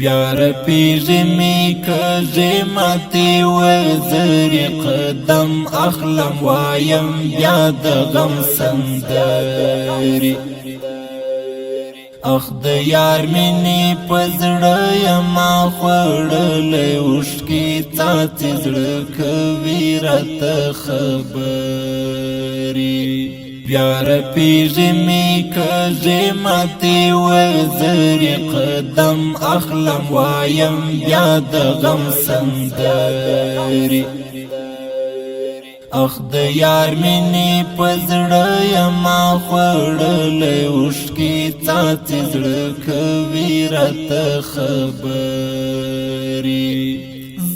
بیار پیژمی کجی ماتی وزری قدم اخلم وایم بیا د غم سندری اخ د یار مینی پزړه یما خوړلې اوښکې څاڅي زړه کوي راته خبرې بیار پیژمی کجی ماتی وزری قدم اخلم وایم بیا د غم سندری اخ د یار مینی پزړه یما خوړلې اوښکې څاڅي زړه کوي راته خبرې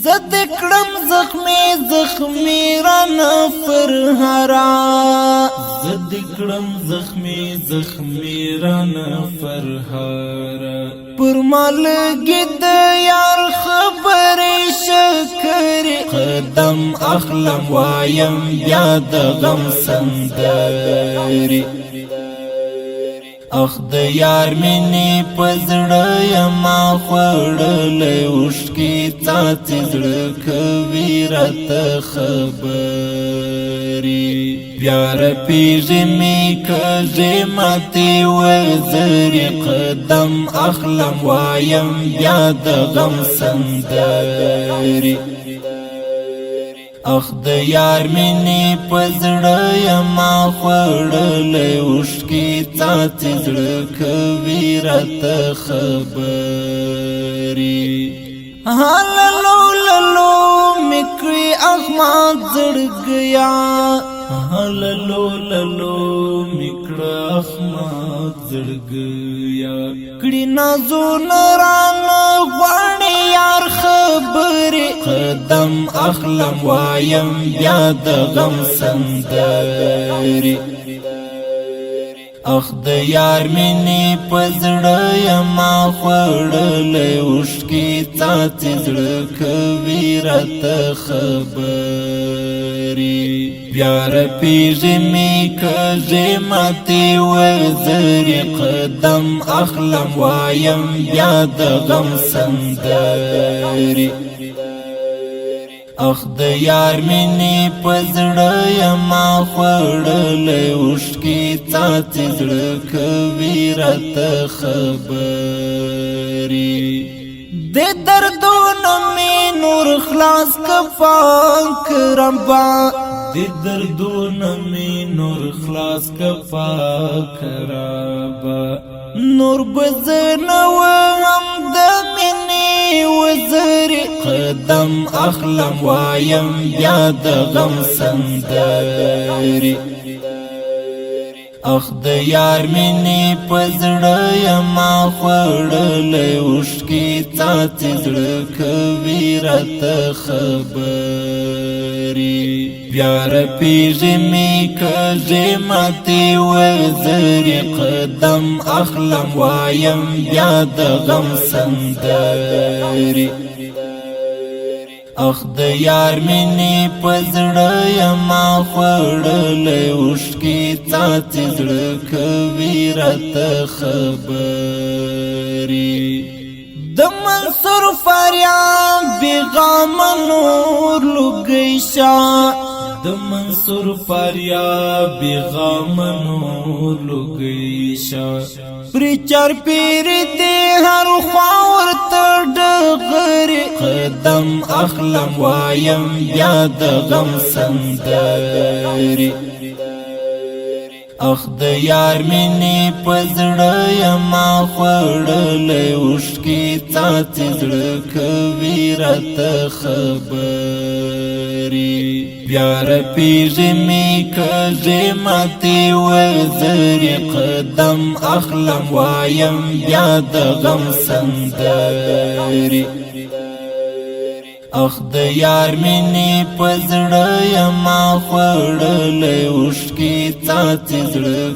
زد کړم زخمی رانه فرهرا زد کړم زخمی رانه فرهرا پر مالګي د یار خبرې شکر قدم اخلم وایم بیا د غم سندری اخ د یار مینی پزړه یما خوړلې اوښکې څاڅي زړه کوي راته خبرې بیار پیژمی کجی ماتی وزری قدم اخلم وایم بیا د غم سندری اخ د یار مینی پزړه یما خوړلې اوښکې څاڅي زړه کوي راته خبرې هللو میکړي احمد زړګیا هللو میکړه احمد زړګیا کړي نازو نران غواړي یار خبرې قدم اخلم وایم بیا د غم سندری اخ د یار مینی پزړه یما خوړلې اوښکې څاڅي زړه کوي راته خبرې بیار پیژمی کجی ماتی وزری قدم اخلم وایم بیا د غم سندری اخ د یار مینی پزړه یما خوړلې اوښکې څاڅي زړه کوي راته خبرې د دردونو می نور خلاص کفاک ربا د دردونو می نور خلاص کفاک ربا نور بزنو هم د مینې وزری قدم اخلم وایم بیا د غم سندری اخ د یار مینی پزړه یما خوړلې اوښکې څاڅي زړه کوي راته خبرې بیار پیژمی کجی ماتی وزری قدم اخلم وایم بیا د غم سندری اخ د یار مینی پزړه یما خوړلې اوښکې څاڅي زړه کوي راته خبرې د منصور فریاد بیغام نور لګیشا د منصور فریاد بیغام نور لګیشا پرچار پیر دې هر خواور تر ډغري قدم اخلم وایم بیا د غم سندری اخ د یار مینی پزړه یما خوړلې اوښکې څاڅي زړه کوي راته خبرې بیار پیژمی کجی ماتی وزری قدم اخلم وایم بیا د غم سندری اخ د یار مینی پزړه یما خوړلې اوښکې څاڅي زړه